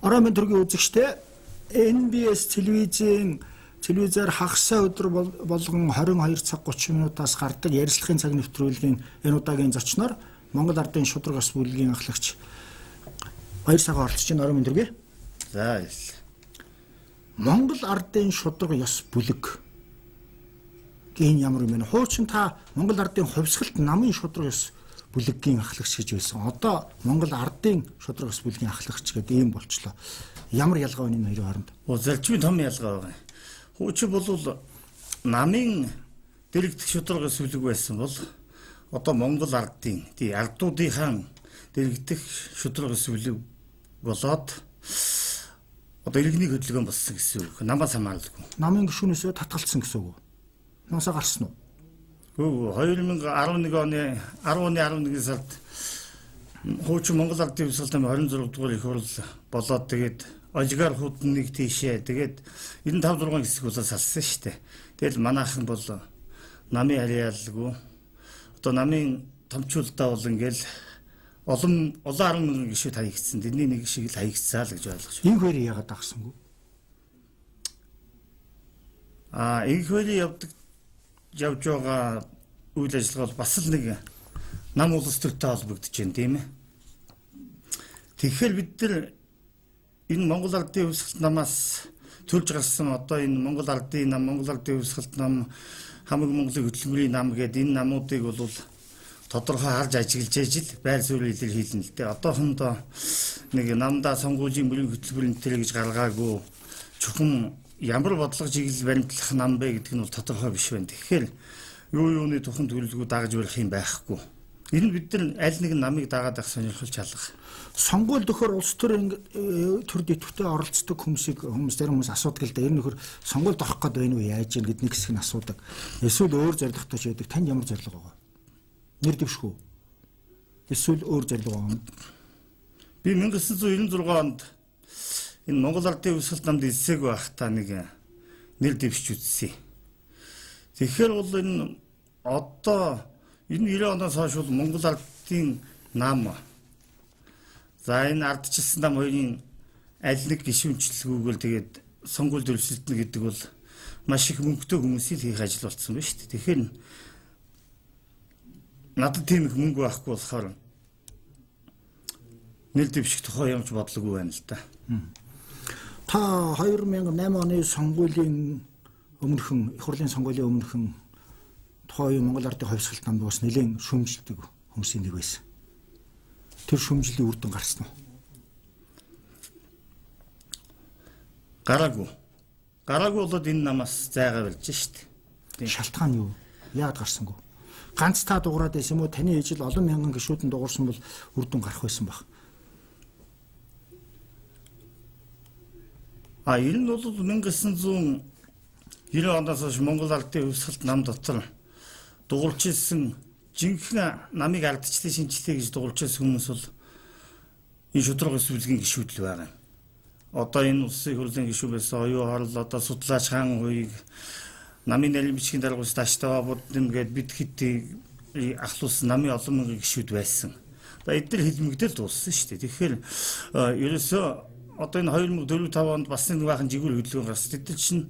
Орон төргийн үзэгчтэй NBS телевизээр хагасаа өдөр болгон 22 цаг 30 минутаас гардаг ярилцлагын цаг нэвтрүүлгийн энэ удаагийн зочноор Монгол Ардын шудраг ёс бүлгийн ахлагч баяр сагаа оролцож байна. Орон төргий. За. Монгол Ардын шудраг ёс бүлэг гин ямар юм бэ? Хуучин та Монгол Ардын хувьсгалт намын шудраг ёс бүлэгийн ахлагч гэж байсан. Одоо Монгол Ардын шудраг ёс бүлгийн ахлагч гэдэг ийм болчлоо. Ямар ялгаа вэ энэ хоёрын хооронд? Зарчмын том ялгаа байна. Хуучин бол намын дэрэгдэх шудраг ёс бүлэг байсан бол одоо Монгол Ардын ардуудынхаа дэрэгдэх шудраг ёс бүлэг болоод одоо иргэний хөдөлгөөн болсон гэсэн үг. Намаас хамааралгүй. Намын гишүүнээсээ татгалцсан гэсэн үг. Намаасаа гарсан уу? Үгүй 2011 оны 11 сард хуучин Монгол Ардын хувьсгалт намын 26 дугаар их хурал болоод тэгээд олигархууд нэг тийшээ тэгээд 95 6 хэсэг болоо салсан шүү дээ. Тэгэл манайхан бол намын харьяалгүй одоо намын томчуулдаа бол ингээл олон 10,000 гишүүд хаягдсан. Тэрний нэг шиг л хаягдсаа л гэж ойлгож байна. Энэ хоёрыг яагаад дагсангүй? Энэ хоёрын явж байгаа үйл ажиллагаа бол бас л нэг нам улс төртэй холбогдож байна тийм ээ. Тэгэхээр бид нар энэ Монгол Ардын хувьсгалт намаас төлж гарсан одоо энэ Монгол Ардын нам, Монгол Ардын хувьсгалт нам, хамаг Монголын хөтөлбөрийн нам гэдэг энэ намуудыг бол тодорхой харж ажиглаж ажил байр суурь илэрхийлнэ л дээ. Одоохондоо нэг намдаа сонгуулийн бүрийн хөтөлбөрийн тэр гэж гаргаагүй чухам ямар бодлого чиглэл баримтлах нам бэ гэдэг нь бол тодорхой биш байна. Тэгэхээр юуны тухайн төлөвлөгөө дагаж барих юм байхгүй. Энэ бид нар аль нэгэн намыг дагаад авах сонирхолч алга. Сонгуульд өгөхөр улс төр төр дэвтэгтээ оролцдог хүмүүс зарим хүмүүс асуудаг л да. Энэ нөхөр сонгуульд орох гээд байна уу яаж юм гэдэг нэг хэсэг нь асуудаг. Эсвэл өөр зорилготой ч байдаг. Танд ямар зорилго байгаа? Нэр дэвшгүй. Эсвэл өөр зорилго байгаа юм. Би 1996 онд энэ Монгол Ардын хувьсгалт намд эсээг байхдаа нэг нэр дэвшиж үзсэн. Тэгэхээр бол энэ одоо энэ 90 оноос хойш бол Монгол Ардын нам за энэ ардчилсан нам хоёрын аль нэг гишүүнчлэлгүйгээр тэгээд сонгуульд өрсөлдөнө гэдэг бол маш их мөнгөтэй хүмүүсийн хийх ажил болсон байна шүү дээ. Тэгэхээр надад тийм их мөнгө байхгүй болохоор нэр дэвших тухай юмч бодлого байна л да. Та 2008 оны сонгуулийн өмнөхөн их хурлын сонгуулийн өмнөхөн тухайн Монгол Ардын хувьсгалт намд бас нэлээд шүмжилдэг хүмүүсийн нэг байсан. Тэр шүмжлийн үр дүн гарсан уу? Гараагүй болоод энэ намаас зайгаа барьж штт. Шалтгаан юу? Яагаад гарсангүй? Ганц та дуурайд байсан юм уу? Таны ижил олон мянган гишүүдэн дуурсан бол үр дүн гарах байсан баг. Энэ нь бол 1990 оноос хойш Монгол Ардын хувьсгалт нам дотор дугуулж ирсэн жинхэнэ намыг ардчлалын шинжилгээ гэж дугуулж ирсэн хүмүүс бол энэ шудраг ёс бүлгийн гишүүд л байгаа. Одоо энэ улсын хурлын гишүүн байсан оюун хорол одоо судлаач хаан хуйг намын нарийн бичгийн даргуулж тааштай буудын гээд бид хэдий ахлуулсан намын олон мянган гишүүд байсан. Одоо эдгээр хэлмэгдэл дууссан шүү дээ. Тэгэхээр ерөөсөө одоо энэ 2004-5 онд бас нэг баахан жигүүр хөдөлгөөн гарсан. Тэд чинь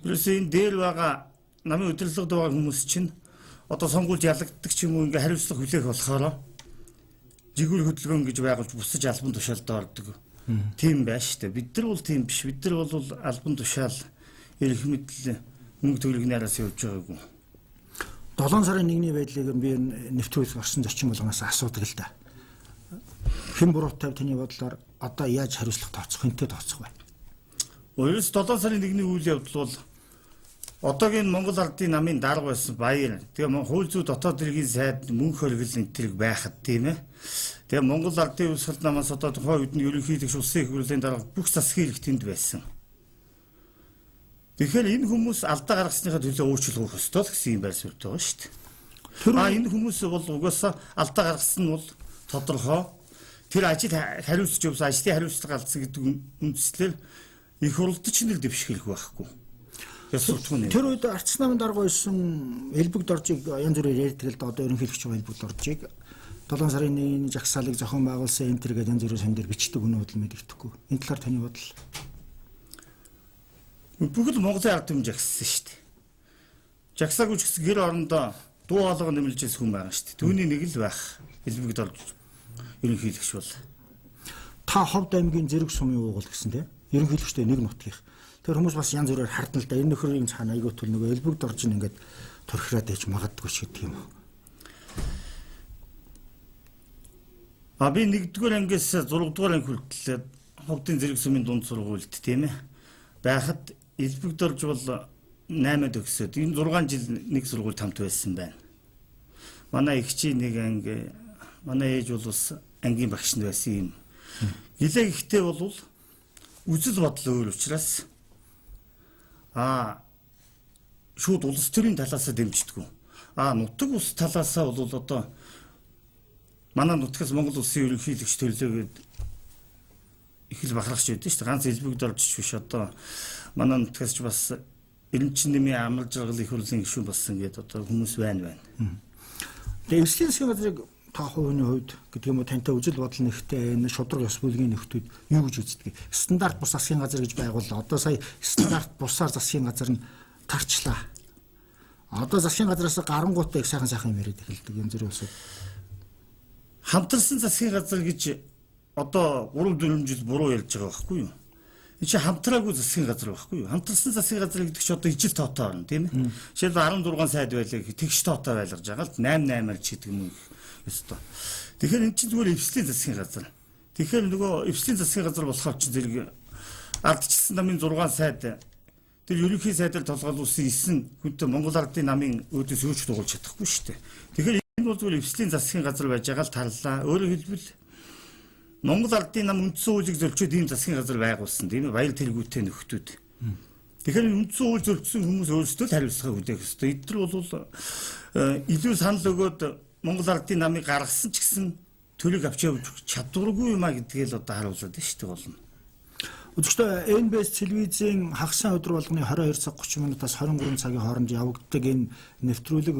ерөөсөө энэ дээр байгаа намын удирдлагад байгаа хүмүүс чинь одоо сонгуульд ялагддаг ч юм уу ингээ хариуцлага хүлээх болохоор жигүүр хөдөлгөөн гэж байгуулж бусаж албан тушаалд ордог. Тийм байна шүү дээ. Бид нар бол тийм биш. Бид нар бол албан тушаал эрх мэдэл мөнгө төгрөгнөөс явж байгаагүй. 7 сарын 1-ний байдлыг би нэвтрүүлэх гарсан зочин болгоноос асуудаг л да. Хэн буруутай таны бодлоор одоо яаж хариуцлага тооцох, хэнтэй тооцох вэ? Өөрөөс 7 сарын 1-ний үйл явдал бол одоогийн Монгол Ардын намын дарга байсан баяр. Тэгээ хууль зүйн дотоод иргэний сайд мөнх хоригл энтриг байхад тийм ээ. Тэгээ Монгол Ардын хувьсгалт намаас одоо тухайн үед нь ерөнхийлөгч улсын их хурлын дарга бүх засгийн хэрэг тэнд байсан. Тэгэхээр энэ хүмүүс алдаа гаргасныхаа төлөө өөрчлөлт өгөх ёстой л гэсэн юм байр суурьтай байгаа шүү дээ. Энэ хүмүүс бол угаасаа алдаа гаргасан нь бол тодорхой. Тэр ажил хариуцж явсан, ажлын хариуцлага алдсан гэдэг үндслээр их хурлд ч нэр дэвших байхгүй. Тэр үед Арц намын дарга байсан элбэг доржиг янз бүрээр ярьдаг л да одоо ерөнхийлөгч байгаа элбэг доржиг 7 сарын 1-ний жагсаалыг зохион байгуулсан энэ төр гэдэг янз бүрийн сонир бичдэг өнөө хөдөл мэдэгдэхгүй. Энэ талаар таны бодол? Бүгд Монголын ард түмэн жагссан шүү дээ. Жагсаагүй ч гэсэн гэр орондоо дуу хоолой нэмэлжээс хүн байгаа шүү дээ. Түүний нэг л байх. Элбэгд орж ерөнхийлөгч бол. Та Ховд аймгийн зэрэг сумын уугуул гэсэн тийм. Ерөнхийлөгчтэй нэг нутгийнх. Тэр хүмүүс бас янз бүрээр хардна л да. Энэ нөхрийн цаана айгуу төл нөгөө элбэгд орж ингээд торхираад ээж магадгүй ч гэдэг юм уу. Би 1-р ангиас 6-р анги хүртэл Ховдын зэрэг сумын дунд сургуульд тийм ээ. Байхад элбэгд орж бол 8-д өгсөд энэ 6 жил нэг сургуульд хамт байсан байна. Манай эгчийн нэг анги, манай ээж бол бас ангийн багш нь байсан юм. Гэлээ ихтэй бол үзэл бодол өөр учраас шууд улс төрийн талаас дэмждэггүй. Нутаг ус талаас бол одоо манай нутгаас Монгол улсын ерөнхийлөгч төрлөөгээд их л бахархаж байдсан шүү дээ. Ганц элбэгд орж биш одоо манай нутгаас ч бас Эренчин нэмийн амрал жаргал их хурлын гишүүн болсон гэдэг одоо хүмүүс байна. Тэгээ эвслийн засгийн газрыг та хувийн хувьд гэдэг юм уу тантай үзэл бодол нэгтэй энэ шудраг ёс бүлгийн нөхдүүд юу гэж үздэг? Стандарт бус засгийн газар гэж байгууллаа. Одоо сая стандарт бусаар засгийн газар нь тарчлаа. Одоо засгийн газараас гарангуйтай их сайхан юм яриад эхэлдэг юм зэрэг усуд. Хамтарсан засгийн газар гэж одоо 3-4 жил буруу ярьж байгаа байхгүй юу? Энэ чи хамтраагүй засгийн газар байхгүй юу? Хамтарсан засгийн газар гэдэг чи одоо ижил тоотой орно тийм ээ. Жишээлбэл 16 сайд байлаа тэгш тоотой байлгаж байгаа л 8-8-аар ч гэдэг юм ёстой. Тэгэхээр энэ чинь зүгээр эвслийн засгийн газар. Тэгэхээр нөгөө эвслийн засгийн газар болохоор чи зэрэг ардчилсан намын 6 сайд тэр ерөнхий сайдаар толгойлуулсан 9 хүнтэй Монгол ардын намын өөдөөс өөрч дугуулж чадахгүй шүү дээ. Тэгэхээр энэ бол зүгээр эвслийн засгийн газар байж байгаа л тарлаа. Өөрөөр хэлбэл Монгол ардын нам үндсэн хуулийг зөрчөөд ийм засгийн газар байгуулсан тийм ээ. Баяр тэргүүтэй нөхдүүд. Тэгэхээр үндсэн хууль зөрчсөн хүмүүс өөрсдөө хариуцлага хүлээх ёстой. Эдгээр бол илүү санал өгөөд Монгол ардын намыг гаргасан ч гэсэн төлөв авч явж чадваргүй юм а гэдгийг л одоо харуулдаг шүү дээ болно. Өдөртөө НБС телевизийн хагасны өдөр болгоны 22 цаг 30 минутаас 23 цагийн хооронд явагддаг энэ нэвтрүүлэг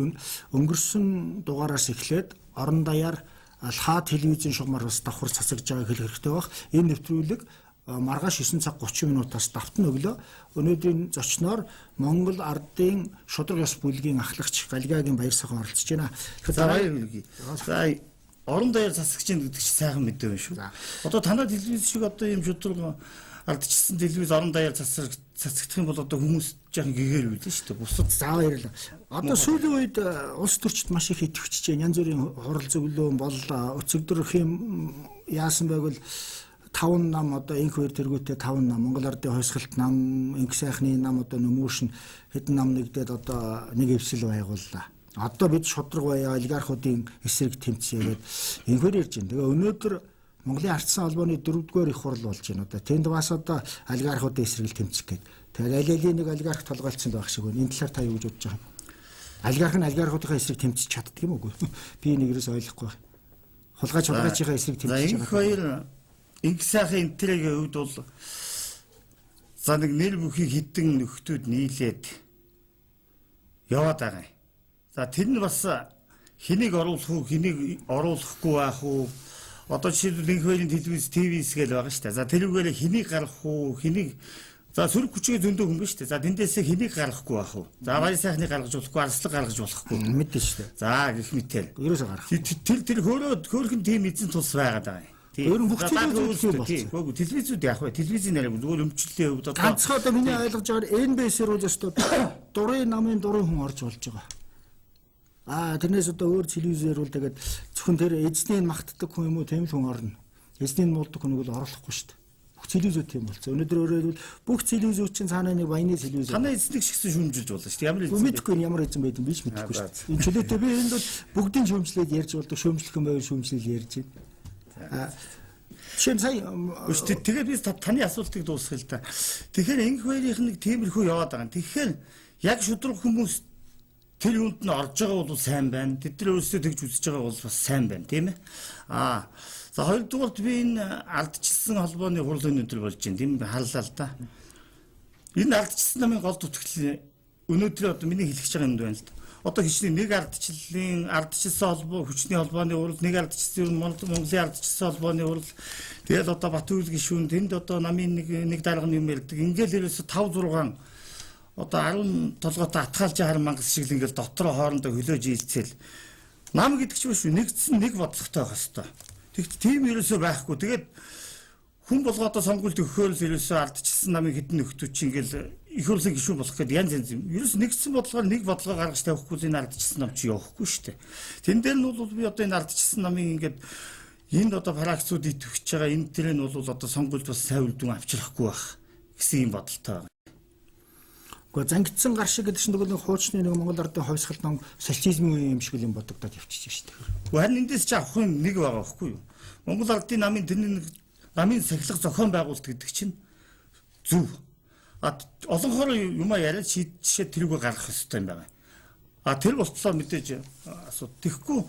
өнгөрсөн дугаараас эхлээд орон даяар алхаа телевизийн шугамар бас давхар цацагж байгааг хэлэх хэрэгтэй баг. Энэ нэвтрүүлэг маргааш 9 цаг 30 минутаас давтна өглөө. Өнөөдрийн зочноор Монгол ардын шудраг ёс бүлгийн ахлагч Галигагийн баяр сахан оролцож байна. За орон даяар цацагч гэдэг чинь сайхан мэдээ байна шүү. Одоо танай телевиз шиг одоо юм шудраг ардчилсан телевиз орон даяар цацагдах юм бол одоо хүмүүс жаахан гэгээр үлдэн шүү дээ. Бусад заа баярлаа. Одоо сүүлийн үед улс төрчид маш их идэвхжиж байна. Янз бүрийн хурал зөвлөөн бол өцөгдөрөх юм яасан байвал 5 нам одоо инх хоёр тэргүүтээ 5 нам Монгол ардын хойсголт нам, инх сайхны нам одоо нөмөөшн хэдэн нам нэгдээд одоо нэг эвсэл байгууллаа. Одоо бид шудраг бая олигархуудын эсрэг тэмцээгээд инх хоёр ярьж байна. Тэгээ өнөөдөр Монголын ардсан холбооны 4-р их хурал болж байна. Одоо тэнд бас одоо олигархуудын эсрэг тэмцэх гээд. Тэгээ аль-алийн нэг олигарх толгойлцсон байх шиг байна. Энэ талаар та юу гэж бодож байгаа юм? Олигарх нь олигархуудын эсрэг тэмцэж чаддаг юм уу? Би нэгээс ойлгохгүй. Хулгайч хулгайчийн эсрэг тэмцэж чаддаг. Хоёр инх сайхан энтрэгийн хувьд бол за нэг нэр бүхий хідэн нөхдүүд нийлээд яваад байгаа юм. За тэр нь бас хэнийг оруулах уу, хэнийг оруулахгүй байх уу? Одоо жишээлбэл инх хоёрын телевиз ТВ-с гээл байгаа шүү дээ. За тэрүүгээр хэнийг гаргах уу, хэнийг за сөрөг хүчгээ зөндөө хүн ба шүү дээ. За тэндээсээ хэнийг гаргахгүй байх уу? За баяр сайхныг гаргаж болохгүй, арслаг гаргаж болохгүй. Мэдэн шүү дээ. За гэх мэтэл. Ерөөсөө гарах. Тэр хөөрхөн тийм эзэн тус байгаад байгаа юм. Өөр бүх телевизүүд болчихсон. Телевизүүд яг бай. Телевизийн нарыг зүгээр өмчлөлийн хувьд одоо ганцхан одоо миний ойлгож байгаагаар НБС-ээр бол өстой дурын намын дурын хүн орж болж байгаа. Тэрнээс одоо өөр телевизээр бол тэгээд зөвхөн тэр эзнийг магтдаг хүн юм уу тийм л хүн орно. Эзнийг муулдаг хүн бол оруулахгүй шүү дээ. Бүх телевизүүд тийм болсон. Өнөөдөр өөрөөр бүх телевизүүд чинь цаанаа нэг баяны телевиз. Танай эзнийг шигсэн шүүмжилж болно шүү дээ. Ямар эзэн мэдгүй ямар эзэн байд юм биш мэдэхгүй шүү дээ. Энэ чөлөөтэй би энд бол бүгдийн шүүмжлээд ярьж болдог. Шүүмжлэх юм байвал шүүмжлэл ярьж байна. Шин сая тэгээд би таны асуултыг дуусгая л да. Тэгэхээр инх хоёрынх нэг тиймэрхүү яваад байгаа. Тэгэхээр яг шудраг хүмүүс тэр юунд нь орж байгаа бол сайн байна. Тэд нар өөрсдөө тэгж үзэж байгаа бол бас сайн байна, тийм ээ. За хоёрдугаарт би энэ алдчихсан холбооны хурлын өдөр болж байна, тийм харлаа л да. Энэ алдчихсан намын гол зүтгэл өнөөдөр одоо миний хэлэх гэж байгаа юм байна л да. одоо хичнээн нэг ардчилсан холбоо хүчний холбооны урал нэг ардчилсан Монголын ардчилсан холбооны урал тэгэл одоо Батүйл гишүүн тэнд одоо намын нэг дарганы юм ярьдаг ингээл ерөөсө 5 6 одоо 10 толгойтой атгаалж хар мангас шиг л ингээл дотроо хоорондоо хөлөөж ийцэл нам гэдэг ч биш нэгдсэн нэг бодлоготой байх хэвээр. Тэгт тийм ерөөсөө байхгүй. Тэгээд хүн болгоодоо сонгуульд өгөхөөр л ерөөсөө ардчилсан намын хідэн нөхдөө чи ингээл их хурлын гишүүн болох гэдэг янз янз юм. Ерөөс нэгдсэн бодлогоор нэг бодлого гаргаж тавихгүй энэ ардчилсан нам чи явахгүй шүү дээ. Тэн дээр нь бол би одоо энэ ардчилсан намын ингээд энд одоо фракцууд идэвхэж байгаа энэ тэр нь бол одоо сонгуульд бас сайн үр дүн авчрахгүй байх гэсэн юм бодолтой. Гэхдээ зангидсан гар шиг гэдэг чинь нэг хуучны нэг Монгол ардын хойсгал ном социализмын юм шиг юм бодогдоод явчихж шүү дээ. Харин эндээс ч авах юм нэг байгаа байхгүй юу? Монгол ардын намын тэрний намын сахилга зохион байгуулалт гэдэг чинь зөв. Олонхоор юмаа яриад шийдчихээ тэрүүгээ гаргах хэрэгтэй юм байна. Тэр болтлоо мэдээж асууд. Тэгэхгүй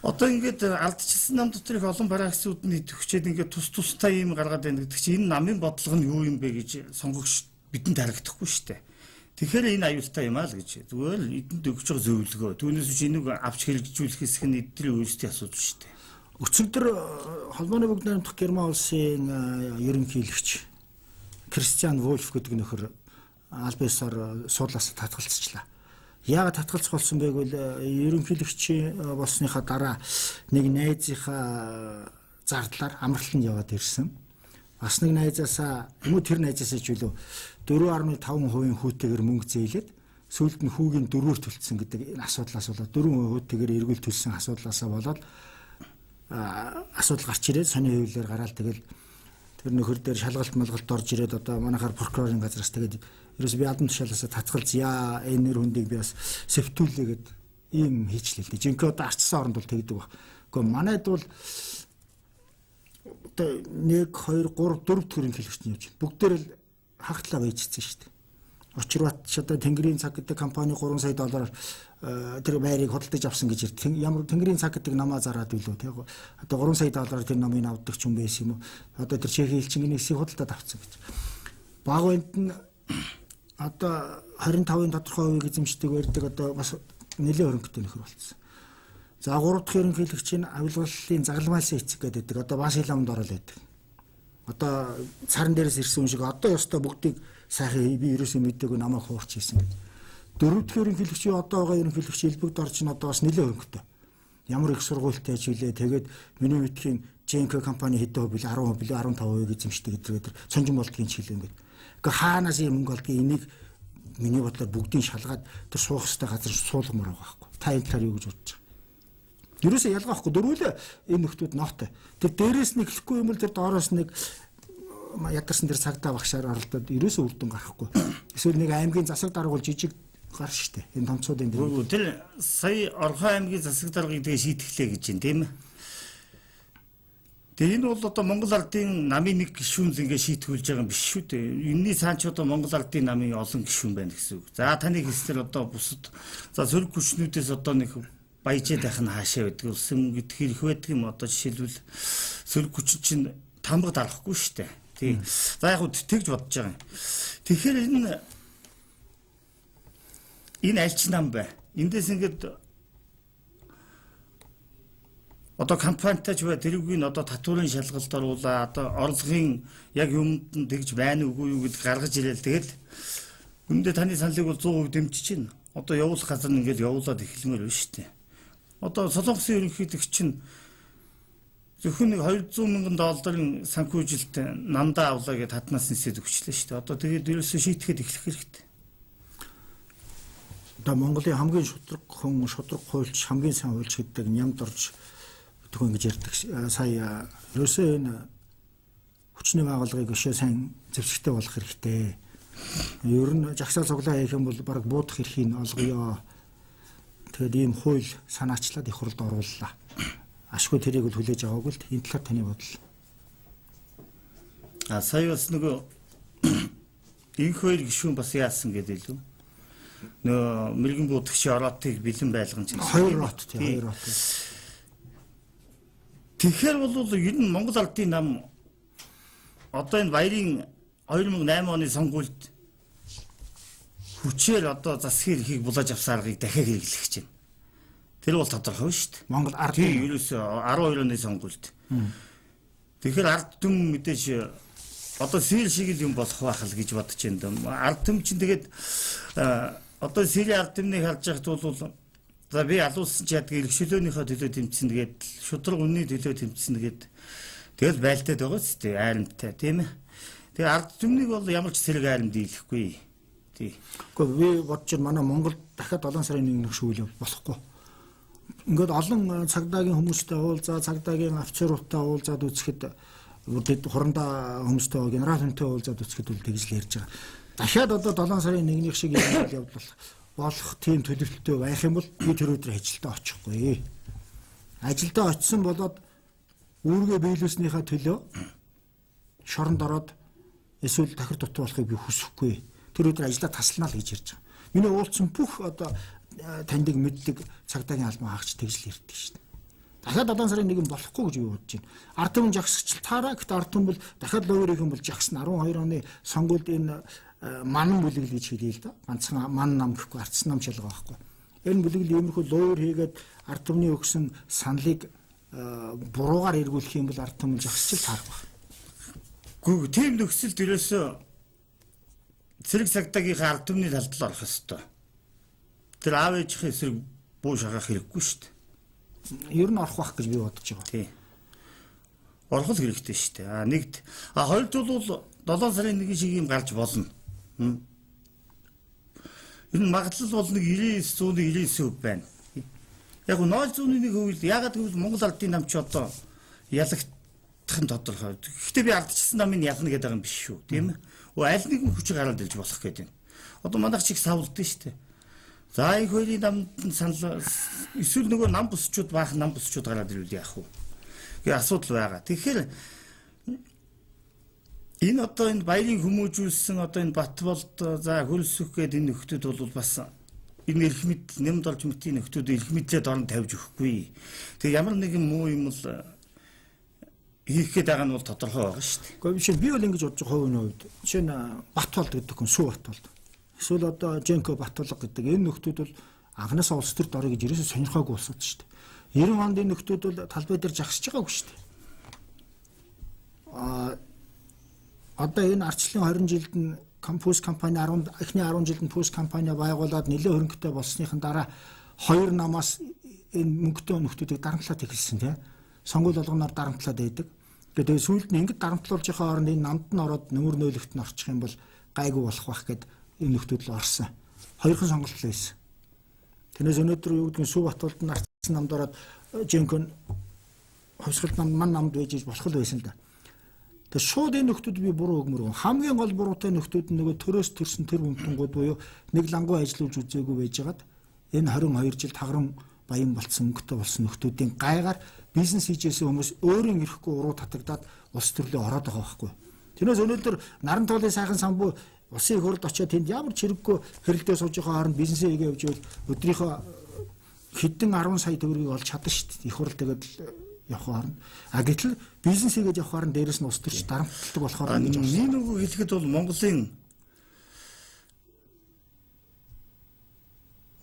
одоо ингээд ардчилсан нам дотор их олон фракцууд нь идэвхчээд ингээд тустай юм гаргаад байна гэдэг чинь энэ намын бодлого нь юу юм бэ гэж сонгогч бидэнд харагдахгүй шүү дээ. Тэгэхээр энэ аюултай юм аа л гэж. Зүгээр л эдэнд өгч байгаа зөвлөгөө. Түүнээс ч энийг авч хэрэгжүүлэх хэсэг нь эдний өөрсдийн асуудал шүү дээ. Өчигдөр холбооны бүгд найрамдах Герман улсын ерөнхийлөгч Кристиан Вольф гэдэг нөхөр Альбесаар суудлаас татгалцчихлаа. Яагаад татгалзах болсон бэ гэвэл ерөнхийлөгч болсныхаа дараа нэг найзынхаа зардлаар амралтанд яваад ирсэн. Бас нэг найзаасаа тэр найзаасаа ч үлээ 4.5% хүүтэйгээр мөнгө зээлээд сүүлд нь хүүгийн 4-өөр төлсөн гэдэг энэ асуудлаас болоод 4% хүүтэйгээр эргүүл төлсөн асуудлаасаа болоод асуудал гарч ирээд сони хөвлөөр гараал тэгэл тэр нөхөр дээр шалгалт малгалт орж ирээд одоо манайхаар прокурорын газраас тэгээд ерөөс би албан тушаалаасаа татгалзъя энэ нэр хүндийг би бас сэвтүүлээгээд ийм хийчлээ л дээ. Жинхэнэ одоо арчсан оронд бол тэгдэг баг. Гэхдээ манайд бол одоо 1 2 3 4 төрлийн хэлэгч нь явж байна. Бүгдээр л хагтлаа байжсэн шүү дээ. Очирват одоо Тэнгэрийн цаг гэдэг компани 3 сая доллараар тэр байрыг худалдаж авсан гэж ирд. Ямар Тэнгэрийн цаг гэдэг намаа зараад билүү те. Одоо 3 сая доллараар тэр намыг авдаг ч юм байсан юм уу? Одоо тэр Чехийн элчингийн нэсийг худалдаад авсан гэж. Баг үнд нь одоо 25-ын тодорхой хувийг эзэмшдэг барьдаг одоо бас нэлээд хөрөнгөтэй нөхөр болсон. За 3 дахь ерөнхийлөгч нь авилгаллын загалмайлсан эцэг гэдэг одоо бас иламд орол байдаг. Одоо царан дээрээс ирсэн юм шиг одоо ёстой бүгдийг сайхан би ерөөсөө мэдээгүй намайг хуурч хийсэн гэж. 4 дахь ерөнхийлөгчийн одоо байгаа ерөнхийлөгч Элбэгд орж ин одоо бас нэлээд хөрөнгөтэй. Ямар их сургуультай ч үлээ тэгээд миний мэдхийн ЖНК компани хэдэн хувь билээ 10% билээ 15% эзэмшдэг гэдэг сонжин болдгийн чиглэл ингээд. Гэхдээ хаанаас юм мөнгө олдгийг энийг миний бодлоор бүгдийг шалгаад тэр суух хэвээр газар суулгамаар байгаа байхгүй. Та энэ талаар юу гэж бодож байгаа? Ерөөсөө ялгаа байхгүй дөрвөлөө энэ нөхдүүд ноотой. Тэр дээрээс нэг хэлэхгүй юм л тэр доороос нэг ядарсан тэр цагдаа багшаар оролдоод ерөөсөө үр дүн гарахгүй. Эсвэл нэг аймгийн засаг дарга бол жижиг гар штэ. Энэ томцоодын дээр. Тэр сая Орхон аймгийн засаг даргыг тэгээ шийтгэлээ гэж юм тийм ээ. Тэгээ энэ бол одоо Монгол ардын намын нэг гишүүн л ингээ шийтгүүлж байгаа юм биш шүү дээ. Энэний цаан ч одоо Монгол ардын намын олон гишүүн байна гэсэн үг. За таны хэлснээр одоо бусад за сөрөг хүчнүүдээс одоо нэг баяжээд байх нь хаашаа байдаг улсын гэдэг хэрэг байдаг юм одоо жишээлбэл сөрөг хүчин чинь тамга дарахгүй шүү дээ. Тийм. За яг хөө тэгж бодож байгаа юм. Тэгэхээр энэ альч нам бай. Эндээс ингээд одоо компанитай ч бай тэрүүгийн одоо татварын шалгалт оруулаа одоо орлогын яг юмд нь тэгж байна үгүй юу гэдг гаргаж ирээл тэгэл үндэ таны саналыг бол 100% дэмжиж байна. Одоо явуулах газар нь ингээд явуулаад эхлэмээр байна шүү дээ. Одоо Солонгосын ерөнхийлөгч чинь зөвхөн нэг 200 мянган долларын санхүүжилт намдаа авлаа гэд хатнаас нисээд өгчлээ шүү дээ. Одоо тэгээд ерөөсөө шийтгэхэд эхлэх хэрэгтэй. Одоо Монголын хамгийн шудраг хүн, шудраг хуульч, хамгийн сайн хуульч гэдэг нямд орж төгөн гэж ярьдаг. Сая ерөөсөө энэ хүчний байгууллагыг өшөө сайн зэвсэгтэй болох хэрэгтэй. Ер нь жагсаал цуглаа хийх юм бол баг буудах эрхийг олгоё. Тэгээд ийм хууль санаачлаад их хурлд орууллаа. Ашгүй тэрийг л хүлээж аваагүй л энэ талаар таны бодол. Сая бас нөгөө инх хоёр гишүүн бас яасан гэдэг лүү. Нөө мэрэгэн буудагчийн ороотыг бэлэн байлган чинь. Хоёр рот тийм хоёр рот. Тэгэхээр бол ер нь Монгол ардын нам одоо энэ баярын 2008 оны сонгуульд хүчээр одоо засгийн эрхийг булааж авсан аргыг дахиад хэрэглэх гэж байна. Тэр бол тодорхой шүү дээ. Монгол ард Тийм ерөөсөө 12 оны сонгуульд. Тэгэхээр ард түмэн мэдээж одоо сэрэл шиг л юм болох байх л гэж бодож байна. Ард түмэн чинь тэгээд одоо сэрийн ард түмнийг харж байхад бол за би алуулсан ч ядг эрхчлөөнийхөө төлөө тэмцэн тэгээд шудраг үнний төлөө тэмцэн тэгээд байлтаад байгаа ч тийм айрамтай тийм ээ. Тэгээд ард түмнийг бол ямар ч зэрэг айрам дийлэхгүй. Тий. Гэхдээ би бодож байна манай Монгол дахиад 7 сарын 1-нд шүүл болохгүй. Ингээд олон цагдаагийн хүмүүстэй уулзаа, цагдаагийн офицеруудтай уулзаад үзэхэд бид хурандаа хүмүүстэй генерал хүнтэй уулзаад үзэхэд үл тэгж л ярьж байгаа. Дахиад одоо 7 сарын 1-ний шиг юм явбал болох тийм төлөвлөлтөө байх юм бол би тэр өдөр ажилдаа очихгүй. Ажилдаа очисон болоод үүргээ биелүүлснийхаа төлөө шоронд ороод эсвэл тахир дутуу болохыг би хүсэхгүй. Тэр өдөр ажиллаа таслана л гэж ярьж байгаа. Миний уулзсан бүх одоо таньдаг мэддэг цагдаагийн албан хаагч тэгж л ярьдаг шүү дээ. Дахиад 7 сарын 1 болохгүй гэж би бодож байна. Ард түмэн жагсагчл таараа гэхдээ ард түмэн бол дахиад ловер их юм бол жагсна 12 оны сонгуульд энэ манан бүлэгл гэж хэлээ л да. Ганцхан ман нам гэхгүй ардсан нам шалгаа байхгүй. Энэ бүлэгл иймэрхүү ловер хийгээд ард түмний өгсөн саналыг буруугаар эргүүлэх юм бол ард түмэн жагсагчл таарах байх. Гүг тийм нөхцөлд ерөөсөө зэрэг цагдаагийнхаа ард түмний талд л орох ёстой. Тэр аав ээжийн эсрэг буу шахах хэрэггүй шүү дээ. Ер нь орох байх гэж би бодож байгаа. Тий. Орох л хэрэгтэй шүү дээ. Нэгд хоёрд бол 7 сарын 1 шиг юм гарч болно. Энэ магадлал бол нэг 99.99% байна. Яг нь 0.1% ягаад гэвэл Монгол Ардын нам ч одоо ялагдах нь тодорхой. Гэхдээ би ардчилсан намын ялна гэдэг юм биш шүү, тийм ээ. Аль нэгэн хүч гараад ирж болох гэдэг юм. Одоо манайх чиг савлдсан шүү дээ. За их хоёрын намд санал эсвэл нөгөө нам бусчууд баахан нам бусчууд гараад ирвэл яах вэ? Гээ асуудал байгаа. Тэгэхээр энэ одоо энэ баярын хүмүүжүүлсэн одоо энэ Батболд за хөлсөх гээд энэ нөхдүүд бол бас энэ эрх мэдэл нэмд олж мэтийн нөхдүүд эрх мэдлээд орон тавьж өгөхгүй. Тэгээ ямар нэгэн муу юм л хийх гээд байгаа нь бол тодорхой байгаа шүү дээ. Гэхдээ жишээ би бол ингэж бодож байгаа хувийн хувьд. Жишээ нь Батболд гэдэг хүн Сүү Батболд. Эсвэл одоо Женко Батболго гэдэг энэ нөхдүүд бол анхнаасаа улс төрд орё гэж ерөөсөө сонирхоогүй улсууд шүү дээ. 90 онд энэ нөхдүүд бол талбай дээр жагсаж байгаагүй шүү дээ. Одоо энэ ардчлалын 20 жилд нь кампус компани эхний 10 жилд нь пус компани байгуулад нэлээд хөрөнгөтэй болсныхан дараа хоёр намаас энэ мөнгөтэй нөхдүүдийг дарамтлаад эхэлсэн тийм. Сонгуул болгоноор дарамтлаад байдаг. Тэгээд сүүлд нь ингэж дарамтлуулж байгаа хооронд энэ намд нь ороод нөмөр нөөлөгт нь орчих юм бол гайгүй болох байх гэд энэ нөхдүүд л орсон. Хоёрхан сонголт л байсан. Тэрнээс өнөөдөр юу гэдгийг Сүү Батболд нь ардсан намд ороод Женкон хувьсгалт намд байж болох л байсан л да. Тэгээд шууд энэ нөхдүүд би буруу өгмөр. Хамгийн гол буруутай нөхдүүд нь нөгөө төрөөс төрсөн тэр хүмтэнгүүд буюу нэг лангуу ажиллуулж үзээгүй байжгаад энэ 22 жил тагран баян болцсон мөнгөтэй болсон нөхдүүдийн гайгаар бизнес хийжсэн хүмүүс өөрийн ирэхгүй уруу татагдаад улс төрлөө ороод байгаа байхгүй. Тэрнээс өнөөдөр наран тоолын сайхан самбуу улсын их хурлд очиод тэнд ямар ч хэрэггүй хэрэлдээ сууж байгаа хооронд бизнесээ хийгээ явж байвал өдрийнхөө хэдэн 10 сая төгрөгийг олж чадна шүү дээ. Их хурл тэгээд явах хооронд. Гэтэл бизнес хийгээд явах хооронд дээрэс нь улс төрч дарамтлагдаг болохоор нэг үг хэлэхэд бол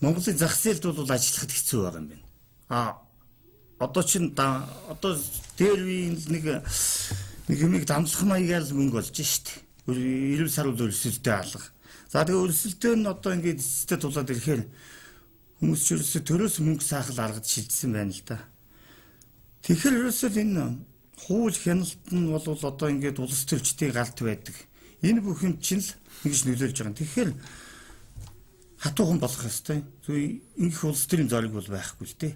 Монголын зах зээлд бол ажиллахад хэцүү байгаа юм байна. Одоо чинь одоо дээр үеийн нэг юмыг дамжлах маягаар л мөнгө болж штт. 90 сар бол өрсөлдөө алга. За тэгээ өрсөлдөө нь одоо ингээд эцэстээ тулаад ирэхээр хүмүүс ч ерөөсөө төрөөс мөнгө саахал аргад шилжсэн байна л да. Тэгэхээр ерөөсөө энэ хууль хяналт нь бол одоо ингээд улс төрчдийн галт байдаг. Энэ бүх юм чинь л ингэж нөлөөлж байгаа. Тэгэхээр хатуухан болох ёстой. Ингэх улс төрийн зориг бол байхгүй л дээ.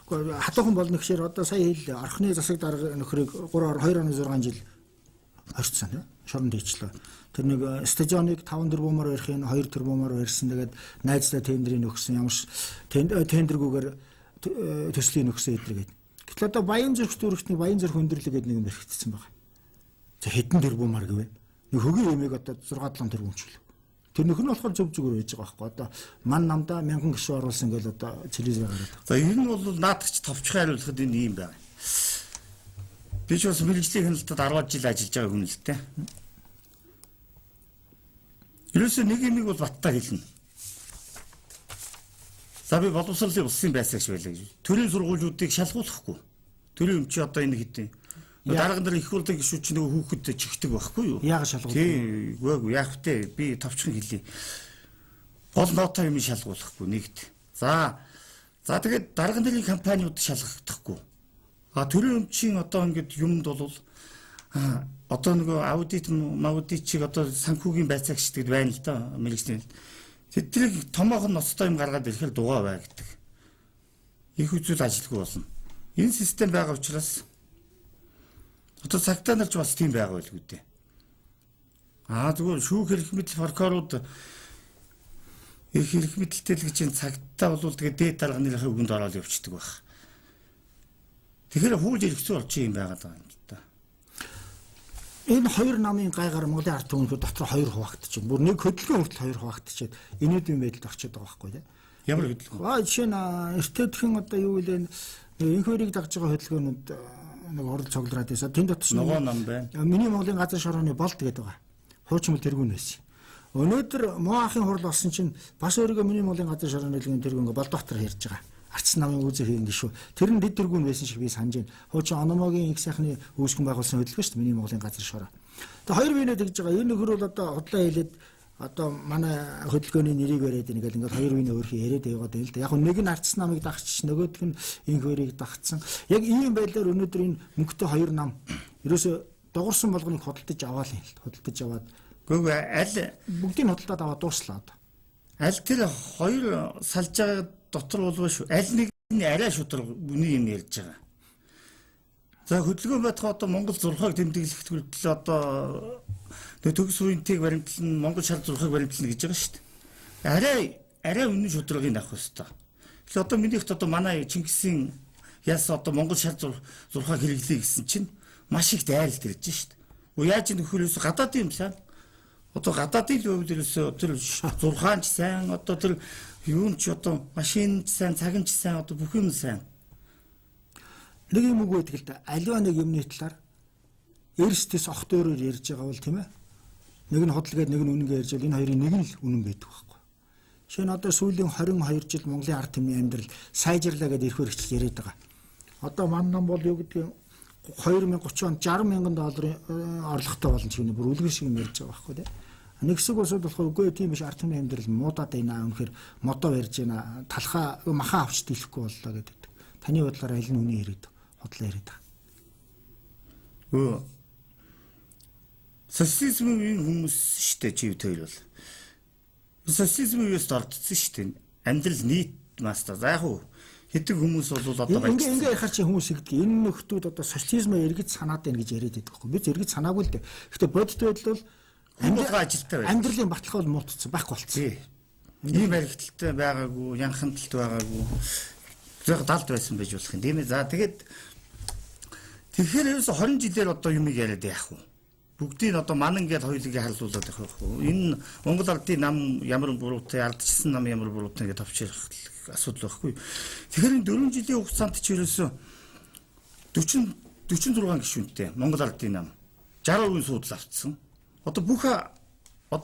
Гэхдээ хатуухан болно гэхээр одоо сая хэл орхны засаг дарга нөхрийг 2.6 жил хорцсон тийм шоронд хийчлээ. Тэр нэг стадионыг 5 тэрбумаар барихын 2 тэрбумаар барьсан. Тэгээд найзлаа тендерийг өгсөн. Ямар ч тендергүүгээр төслийн өгсөн эдрэгээд. Гэтэл одоо баян зүрх төрөгчний баян зүрх өндөрлөг гэдэг нэг юм баригдсан байгаа. За хэдэн тэрбумаар гэвэ? Нэг хөгийн эмээг одоо 6-7 тэрбум ч гэлээ. Тэр нөхөр нь болохоор зөв зүгээр байж байгаа байхгүй. Одоо ман намдаа 1000 гишүүн оруулсан гэж одоо телевизээр гараад. За энэ нь бол наадахч товчхон хариулахад энэ юм байна. Би ч бас мэрэгжлийн хяналтад 10 жил ажиллаж байгаа хүн л дээ. Ерөөсөө нэг юмыг бол баттаа хэлнэ. За би боловсролын улсын байцаагч байлаа гэж. Төрийн сургуулиудыг шалгуулахгүй. Төрийн өмчи одоо энэ хэдий. Дараагийн дээр их хурлын гишүүч нөгөө хүүхэд чихдэг байхгүй юу? Яагаад шалгуулдаг? Тий, үгүй яах вэ? Би товчхон хэлье. Гол нотой юм шалгуулахгүй нэгт. За тэгээд дараагийн дээрийн компаниуд шалгахдахгүй. Төрийн өмчийн одоо ингээд юмд бол одоо нөгөө аудитчиг одоо санхүүгийн байцаагч гэдэг байна л да мэрэгчнээ. Тэднийг томоохон ноцтой юм гаргаад ирэхээр дугаа бай гэдэг. Их үзүүл ажилгүй болно. Энэ систем байгаа учраас одоо цагтаа нарч бас тийм байгаа байлгүй дээ. Зүгээр шүүх эрх мэдэл прокурорууд эрх мэдэлтэй л гэж цагтаа бол тэгээ дээд дарганыхаа үгэнд ороод явчихдаг байх. Тэгэхээр хууль эрхцүү болж юм байгаа даа юм да. Энэ хоёр намын гайгаар Монголын ард түмэн дотор хоёр хуваагдчихэв. Бүр нэг хөдөлгөөн хүртэл хоёр хуваагдчихээд инээдүйн байдалд орчод байгаа байхгүй тийм. Ямар хөдөлгөөн? Жишээ нь эртээдхэн одоо юу вэ? Энх хоёрыг дагж байгаа хөдөлгөөнүүд нэг хурал цуглараад байсан. Тэнд дотор нөгөө нам байна. Миний Монголын газар шорооны болд гэдэг байгаа. Хуучмал тэргүүн байсан. Өнөөдөр муу ахын хурал болсон чинь бас өөрийгөө миний Монголын газар шорооны тэргүүн болд дотор ярьж байгаа. Арц намын үүсэх юм гişүү. Тэр нь дэд тэргүүн байсан шиг би санаж байна. Хуучин ономогийн их сайхны үүсгэн байгуулсан хөдөлгөөн шүү дээ. Миний Монголын газар шороо. Тэгээ хоёр биенээ тэгж байгаа. Энэ нөхөр бол одоо худлаа хэлээд одоо манай хөдөлгөөний нэрийг яриад ингээд хоёр биенээ өөрхий яриад яваад байл да. Яг нэг нь арц намыг дагч, нөгөөх нь энэ хоёрыг дагцсан. Яг ийм байдлаар өнөөдөр энэ мөнгөтэй хоёр нам ерөөсө дуурсан болгоныг худалдаж аваал юм л. Худалдаж аваад Гэхдээ аль бүгдийг худалдаад аваад дуурслаа одоо. Аль тэр хоёр салж байгаа дотор болов шүү. Аль нэг нь арай шудраг үний юм ярьж байгаа. За хөдөлгөөн байтугай одоо Монгол 6-ыг тэмдэглэхэд хүртэл одоо төгс үеийнтэйг баримтлан Монгол шар 6-ыг баримтлана гэж байгаа шүү дээ. Арай үнэн шудрагыг авах хэрэгтэй. Тэгэхээр одоо минийхт одоо манай Чингисийн яс одоо Монгол шар 6-ыг хэрэглэе гэсэн чинь маш их дайралт ирж шүү дээ. Яаж нөхөрөөс гадаадын юм сайн. Одоо гадаадын хувьд ерөөсөө тэр 6-аач сайн одоо тэр юун ч одоо машин ч сайн, цаг нь ч сайн одоо бүх юм сайн. Нэг юм үг байдаг л да. Аливаа нэг юмны талаар эрсдэс огт өөрөөр ярьж байгаа бол тийм ээ. Нэг нь худалгээд нэг нь үнэнгээ ярьж бол энэ хоёрын нэг нь л үнэн байдаг байхгүй. Жишээ нь одоо сүүлийн 22 жил Монголын ард түмний амьдрал сайжрлаа гэдээ эрх хэрэгчл яриад байгаа. Одоо ман нам бол юу гэдэг 2030 онд 60 мянган долларын орлоготой болно ч гэнэ бүр үлгэр шиг юм ярьж байгаа байхгүй тийм. Нэг хэсэг улсууд болохоор үгүй тийм биш ард түмний амьдрал муудаад байна. Үнэхээр модоо ярьж байна. Талхаа махан авч дийлэхгүй боллоо гэдэг. Таны бодлоор аль нь үнэн яриад худлаа яриад байгаа. Социализмын хүмүүс штэ чив төр бол. Социализмын үеэс ордсон штэ. Амьдрал нийт мастер. За яг уу хэдэг хүмүүс бол одоо ингээ яхаар чи хүмүүс игдэг. Энэ нөхдүүд одоо социализмыг эргэж санаад байна гэж яриад байдаг байхгүй. Бид эргэж санаагүй л дээ. Гэхдээ бодит байдал бол амьдрал ажилтай байна. Амьдралын баталгаа бол муутцсан байхгүй болцсон. Ийм баригдaltaй байгаагүй, янханталт байгаагүй. Зэрэг далд байсан байж болох юм тийм ээ. За тэгэхээр ерөөсө 20 жилээр одоо юм яриад яах вэ? Бүгдийг одоо манан гээд хоёулыг харлуулад явах вэ? Энэ Монгол ардын нам ямар буруутай, ардчсан нам ямар буруутай гэж товчрох асуудал байхгүй. Тэгэхээр энэ 4 жилийн хугацаанд ч ерөөсө 46 гишүүнтэй Монгол ардын нам 60% суудл автсан. Одоо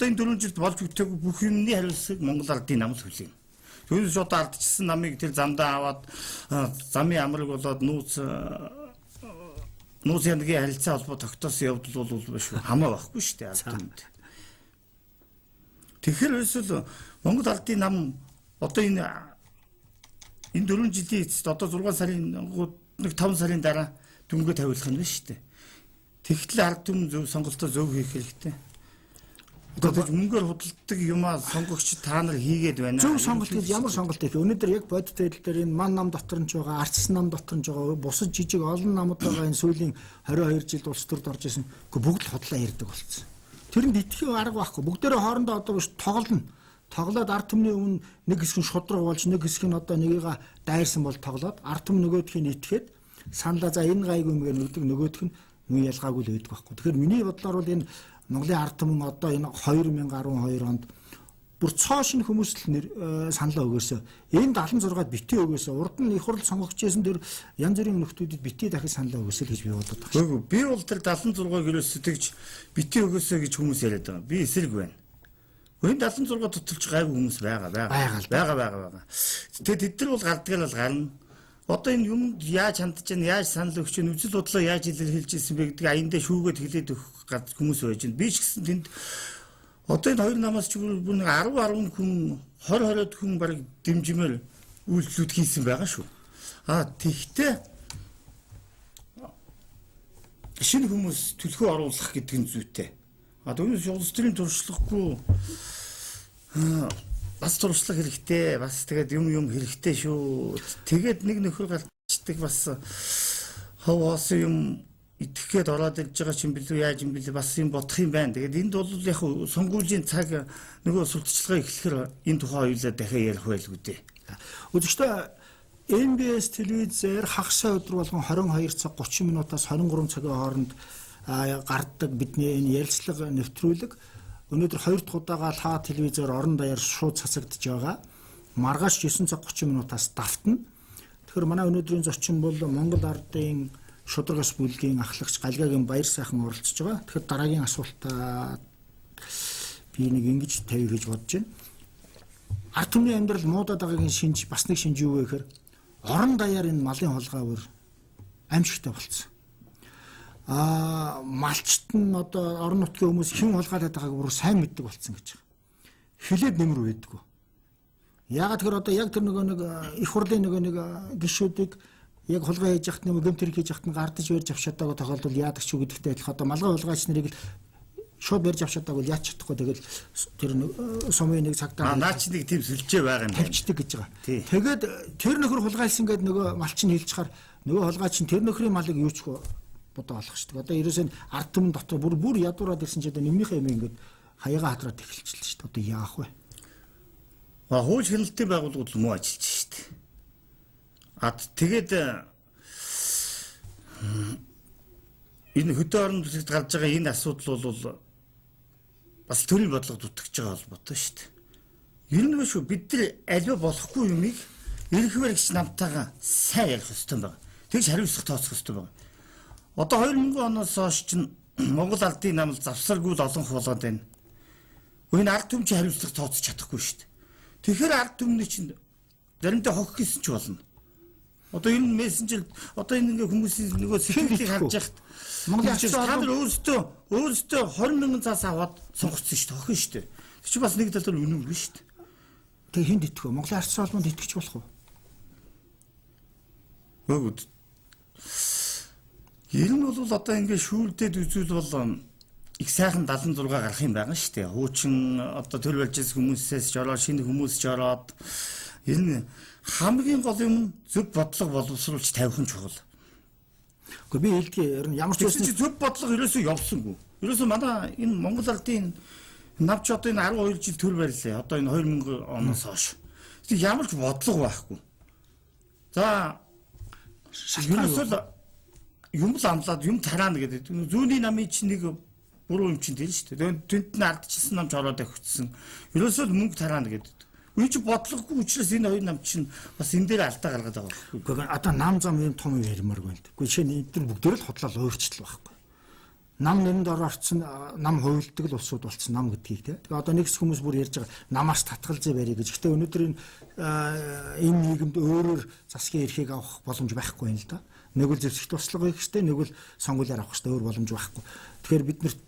энэ 4 жилд болж үтээгүй бүх юмны хариуцлагыг Монгол ардын нам л хүлээнэ. Түүнээс одоо ардчсан намыг тэр замдаа аваад замын амраг болоод нууц янгийн харилцаа холбоо тогтоосон явдал бол биш хамаа байхгүй шүү дээ ард түмэнд. Тэгэхээр ерөөсөл Монгол ардын нам одоо энэ 4 жилийн эцэст одоо 6 сарын нэг 5 сарын дараа дүнгээ тавиулах нь биш шүү дээ. Тэгтэл ард түмэн зөв сонголтоо зөв хийх хэрэгтэй. Одоо мөнгөөр худалдаг юмаа сонгогч та нар хийгээд байна. Зөв сонголт гэж ямар сонголт их. Өнөөдөр яг бодит байдал дээр энэ ман нам дотор нь ч байгаа, арчс нам дотор нь ч байгаа, бусад жижиг олон намууд байгаа энэ сүүлийн 22 жилд улс төрд орж исэн. Бүгд л худлаа ярьдаг болсон. Тэрэнд итгэх арга байхгүй. Бүгдээрээ хоорондоо одоо биш тоглоно. Тоглоод ард түмний өмнө нэг хэсэг нь шудраг болж, нэг хэсэг нь одоо нэгийга дайрсан бол тоглоод ард түм нөгөөдхийг итгээд саналаа за энэ гайгүй юм гэдэг нөгөөдх нь муу ялгаагүй л байдаг байхгүй. Тэгэхээр миний бодлоор бол энэ Монголын ард түмэн одоо энэ 2012 онд бүр цоо шинэ хүмүүс л саналаа өгөөсөө энэ 76-ад битгий өгөөсөө урд нь их хурл сонгогчсэн тэр янз бүрийн нөхдүүдэд битгий дахиж саналаа өгөөсөө гэж би бодод байна. Би бол тэр 76-ыг ерөөсөө тэгж битгий өгөөсөө гэж хүмүүс яриад байгаа. Би эсрэг байна. Үн 76 туталж гайгүй хүмүүс байгаа. Тэгээд тэд нар бол гарддаг л гарна. Одоо энэ юм яаж хандж чинь, яаж санал өгч чинь, үзэл бодлоо яаж илэрхийлж ирсэн бэ гэдэг аяндаа шүүгээд хэлээд өгөх хүмүүс байж байна. Би ч гэсэн тэнд одоо энэ хоёр намаас ч бүр 10 хүн 20 хүн бараг дэмжмээр үйлдэлүүд хийсэн байгаа шүү. Тэгтээ шинэ хүмүүс төлхөө оруулах гэдэг нь зүйтэй. Түүнээс улс төрийн туршлагагүй бас туршлага хэрэгтэй, бас тэгээд юм хэрэгтэй шүү. Тэгээд нэг нөхөр галтчдаг бас хаваас юм итгэхэд ороод ирж байгаа ч юм билүү, яаж юм билүү, бас юм бодох юм байна. Тэгээд энд бол яг сонгуулийн цаг нөгөө сурталчилгаа эхлэхээр энэ тухай хоёулаа дахиад ярих байлгүй дээ. Өдөртөө MBS телевизээр хагас өдөр болгон 22 цаг 30 минутаас 23 цагийн хооронд гардаг бидний энэ ярилцлага нэвтрүүлэг өнөөдөр 2 дахь удаага та телевизээр орон даяар шууд цацагдж байгаа. Маргааш 9 цаг 30 минутаас давтна. Тэгэхээр манай өнөөдрийн зочин бол Монгол Ардын шударгаас бүлгийн ахлагч Галгагийн Баяр сайхан оролцож байгаа. Тэгэхээр дараагийн асуултаа би нэг ингэж тавь гэж бодож байна. Ард түмний амьдрал муудаад байгаагийн шинж бас нэг шинж юу вэ гэхээр орон даяар энэ малын холгаа бүр аимшигтай болцсон. Малчт нь одоо орон нутгийн хүмүүс хэн холгаалаад байгааг бүр сайн мэддэг болцсон гэж байгаа. Хилээд нэмэр байдгүй. Яагаад тэгэхээр одоо яг тэр нэг их хурлын нэг гишүүдийг яг холгаа хийж яхад нэг гэмтэр хийж яхад гардаж барьж авчаадаг тохиолдол яадаг ч гэдэгтэй адилхан одоо малгай холгаач нарыг л шууд барьж авчаадаг бол яаж чадахгүй тэгэл тэр сумын нэг цагтаа наач нэг тийм сүлжээ байгаа юм тавьчдаг гэж байгаа. Тэгээд тэр нөхөр хулгайлсан гэдэг нөгөө малчин хэлчихээр нөгөө холгаач нь тэр нөхрийн малыг юу ч бодоо олох шүү дээ. Одоо ерөөсөө ард түмэн дотор бүр ядуураад ирсэн ч одоо нэмнийхээ юм ингээд хаяга хатраад эхэлчихлээ шүү дээ. Одоо яах вэ? Хууч хяналтын байгууллагууд муу ажиллаж шүү дээ. Тэгээд энэ хөдөө орон нутагт гарч байгаа энэ асуудал бол бас төрийн бодлого дутагч байгаа холбоотой шүү дээ. Ер нь шүү бид нар аливаа болохгүй юмыг эрхвэр гэж намтайгаа сайн ярих хэрэгтэй байна. Тэгж хариуцлага тооцох хэрэгтэй байна. Одоо 2000 оноос хойш чинь Монгол Ардын намд завсаргүй л олон болгоод байна. Энэ ард түмч хариуцлага тооцож чадахгүй шүү дээ. Тэгэхээр ард түмний чинь заримдаа хохих гэсэн ч болно. Одоо энэ мессенжер одоо энэ ингээ хүмүүсийн нөгөө сэтгэлийг харж яхад Монголын та нар өөрсдөө 20,000 цаас аваад сонгоцсон шүү дээ. Хохин шүү дээ. Тэр чинь бас нэг талаар үнэнгүй шүү дээ. Тэгээ хүнд итгэв. Монголын ард салбарт итгэж болох уу? Үгүй. Ер нь бол одоо ингээ шүүлдээд үзүүл бол их сайхан 76 гарах юм байгаа шүү дээ. Хуучин одоо төр барьж ирсэн хүмүүсээс ч ороод шинэ хүмүүс ч ороод ер нь хамгийн гол юм зөв бодлого боловсруулж тавих нь чухал. Гэхдээ би хэлдэг ер нь ямар ч үсэн зөв бодлого ерөөсөө явсангүй. Ерөөсөө манай энэ Монгол Ардын навч одоо энэ 12 жил төр барьлаа. Одоо энэ 2000 оноос хойш. Ямар ч бодлого байхгүй. За шалтгаан юм л амлаад юм тараана гэдэг. Зүүнний намын чинь нэг буруу юм чинь дээ шүү дээ. Тэнд нь ардчилсан намч ороод өгчсөн. Ерөөсөө мөнгө тараана гэдэг. Үгүй чи бодлогогүй учраас энэ хоёр нам чинь бас энэ дээр алдаа гаргаад байгаа байхгүй. Гэхдээ одоо нам зам юм том юм ярмаар байна. Гэхдээ чинь эдгээр бүгдээр л хотлол өөрчлөл байхгүй. Нам нэрэнд оролцсон нам хувилдаг л улсууд болцсон нам гэдгийг те. Тэгээ одоо нэгс хүмүүс бүр ярьж байгаа намаас татгалзаа барья гэж. Гэхдээ өнөөдөр энэ нийгэмд өөрөөр засгийн эрхийг авах боломж байхгүй юм л да. Нэг л зэвсэгт туслага хийх хэрэгтэй, нэг л сонгуулиар авах хэрэгтэй, өөр боломж байхгүй. Тэгэхээр биднэрт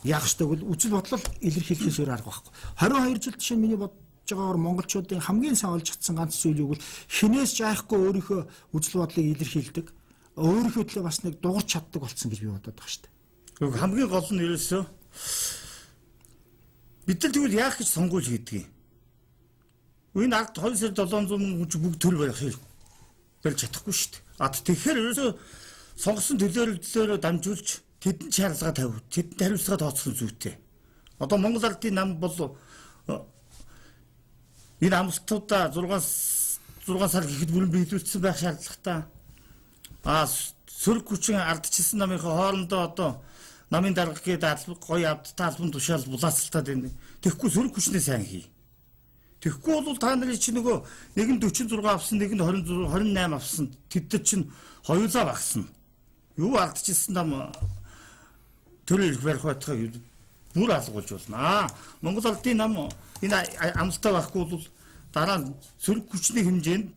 яах ёстой бол үзэл бодлол илэрхийлэхээс өөр арга байхгүй. 22 жил жишээ нь миний бодож байгаагаар монголчуудын хамгийн сайн олж чадсан ганц зүйл юу гэвэл хинээс жаахгүй өөрийнхөө үзэл бодлыг илэрхийлдэг, өөрийнхөө төлөө бас нэг дуурч чаддаг болсон гэж би бодоод байгаа шүү дээ. Хамгийн гол нь ерөөсөө бид нар тэгвэл яах гэж сонгуул хийдэг юм. Энэ ард 2 сар 700 хүн бүгд төр барьж чадахгүй шүү дээ. Тэгэхээр ерөөсөө сонгосон төлөөлөлөөрөө дамжуулж тэдэнд шаардлага тавь, тэдэнд хариуцлага тооцох зүйтэй. Одоо Монгол Ардын нам бол энэ амлалтуудаа 6 сар гэхэд бүрэн биелүүлсэн байх шаардлагатай. Сөрөг хүчин ардчилсан намынхаа хоорондоо одоо намын дарга гэдэг гоё авдтай албан тушаал булаацалтаад байна. Тэгэхгүй сөрөг хүчнээ сайн хий. Тэгэхгүй бол та нарын чинь нөгөө нэг нь 46 авсан, нэг нь 26, 28 авсан. Тэд чинь хоёулаа багасна. Юу ардчилсан нам төрийн эрх барих байтугай бүр алгуулж болно. Монгол Улсын нам энэ амлалтаа байхгүй бол дараа нь сөрөг хүчний хэмжээнд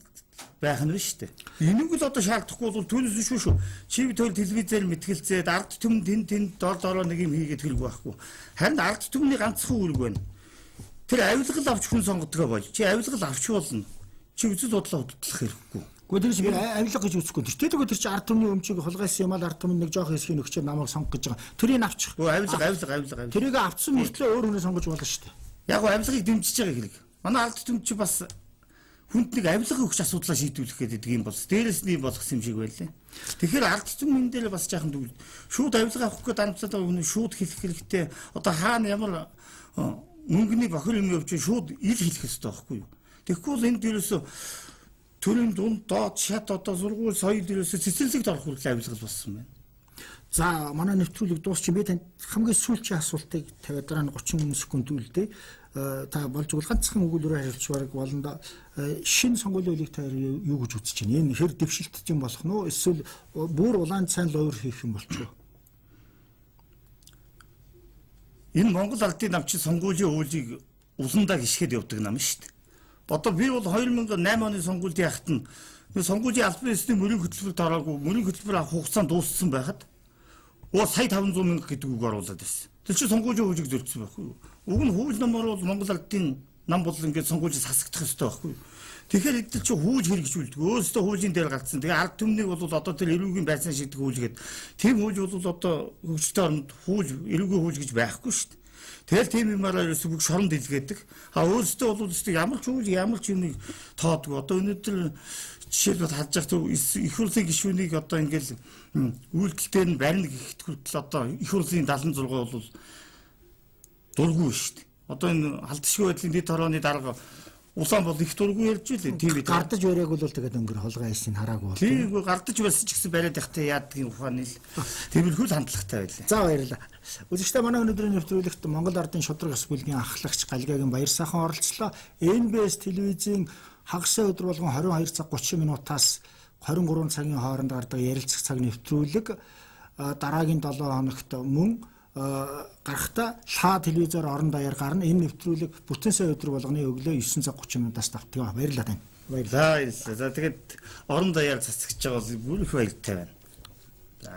байх нь шүү дээ. Энийг л одоо шаардахгүй бол түүнээс шүү шүү. Чив тойл телевизээр мэтгэлцээд ард түмэн тэнд доор нэг юм хийгээд хэлгүй байхгүй. Харин ард түмний ганцхан үүрэг байна. Тэр авилгал авч хүн сонгодгоо бол чи авилгал авч болно. Чи үзэл бодлоо хөдлөх хэрэггүй. Гэхдээ тэр чинь авилга гэж үзэхгүй. Тэр чинь ард түмний өмчийг хулгайсан юм аа ард түмэн нэг жоох хэсгийг өгчөө намайг сонгох гэж байгаа. Тэрийг авчих. Авилга. Тэрийг авцсан мөртлөө өөр хүнээ сонгож болно шүү дээ. Яг авилгыг дэмжиж байгаа хэрэг. Манай ард түмэн чи бас хүнд нэг авилга өгч асуудлаа шийдвэрлэх гэдэг юм бол дээрээс нь болгосон юм шиг байлаа. Тэгэхээр ард түмэн дээр бас жаахан дүүл. Шууд авилга авах гээд амцаад байгаа хүн шууд хэлэх хэрэгтэй. Одоо хаана ямар мөнгөний бохир юм явж шууд ил хэлэх хэрэгтэй байхгүй юу? Тэгэхгүй бол энэ дээрээс төрийн дунд доод шат одоо сургууль соёл дээрээс цэцэрлэгт орох хүртэл авилгал болсон байна. За манай нэвтрүүлэг дуусчих би танд хамгийн сүүлчийн асуултыг 50 дараа нь 30 секунд үлдээ. Та болж игэл ганцхан өгүүлбэрээр хариулж бараг болно. Шинэ сонгуулийн үеийг та юу гэж үзэж байна? Энэ хэр дэвшилтж юм болох нь уу? Эсвэл бүр улаан цайн ловер хийх юм болчих уу? Энэ Монгол Ардын намчин сонгуулийн уулыг уландаа гიშгэд явдаг нам шүү дээ. Одоо би бол 2008 оны сонгуульд яхад нь сонгуулийн албан ёсны мөрийн хөтөлбөрт ороогүй мөрийн хөтөлбөр авах хугацаанд дууссан байхад сая 500 мянга гэдэг үг оруулаад байсан. Тэр чинь сонгуулийн хуулийг зөрчсөн байхгүй юу? Уг нь хууль намаар бол Монгол Ардын нам бол ингээд сонгуулийг хасагдах ёстой байхгүй юу? Тэгэхээр эдгээр чинь хууль хэрэгжүүлдэг. Өөрөөсөө хуулийн дээр галцсан. Тэгээ ард түмнийг бол одоо тэр эрүүгийн байцаан шийдэх хууль гэдэг. Тийм хууль бол одоо хөгжөлтэй орнд хууль эрүүгийн хууль гэж байхгүй шүү дээ. Тэгэл тийм юмараа ерөөсөө бүх шоронд дэлгэдэг. Өөрөөсөө бол ямар ч хууль ямар ч юмыг тоодгүй. Одоо өнөөдөр жишээлбэл харж байгаа их хурлын гишүүнийг одоо ингээл үйлдэлтээр нь барина гэхэд хүртэл одоо их хурлын 76 бол дургүй шүү дээ. Одоо энэ халдшгүй байдлын дэд хорооны дарга улаан бол их дургүй ярьж илээ. Тийм үү. Гардаж бариаг бол тэгээд өнгөр холгоо хийсийг хараагүй бол. Тийм үү. Гардаж байсан ч гэсэн бариад явахтай яадгийн ухааны л тэмэрхүүл хандлагатай байлаа. За баярлалаа. Үзэгчдээ манай өнөөдрийн нэвтрүүлэгт Монгол Ардын шудраг ёс бүлгийн ахлагч Галигагийн баяр сайхан оролцлоо. НБС телевизийн хагас өдөр болгон 22 цаг 30 минутаас 23 цагийн хооронд гардаг ярилцах цаг нэвтрүүлэг дараагийн 7 хоногт мөн гарахта шаа телевизээр орон даяар гарна. Энэ нэвтрүүлэг бүтэн сая өдөр болгоны өглөө 9 цаг 30 минутаас давтгаа. Баярлалаа тань. Баярлалаа. За тэгээд орон даяар цацгаж байгаа бол бүр их баяртай байна. За